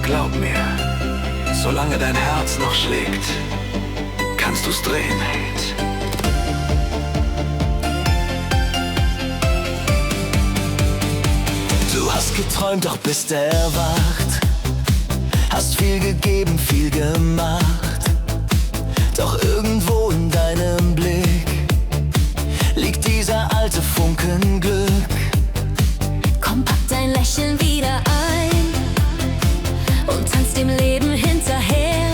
Glaub mir, solange dein Herz noch schlägt, kannst du's drehen. Du hast geträumt, doch bist erwacht. Hast viel gegeben, viel gemacht. Doch irgendwo in deinem Blick liegt dieser alte Funken Glück. Komm, pack dein Lächeln wieder ein und tanz dem Leben hinterher.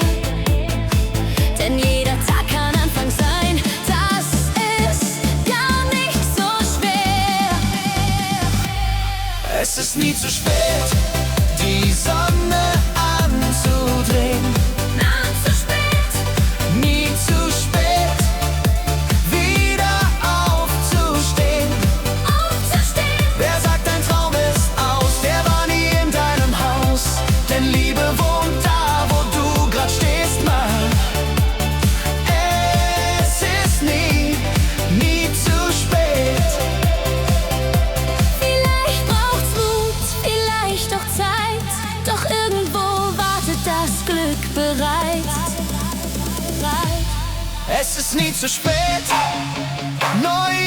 Denn jeder Tag kann Anfang sein, das ist gar nicht so schwer. Es ist nie zu spät, die Sonne anzudrehen. Nein, zu spät. Nie zu spät, wieder aufzustehen. Aufzustehen. Wer sagt, dein Traum ist aus, der war nie in deinem Haus. Denn Liebe wohnt da, wo du grad stehst, Mann. Es ist nie zu spät. Vielleicht braucht's Mut, vielleicht auch Zeit. Doch irgendwo wartet das Glück bereit. Es ist nie zu spät, neu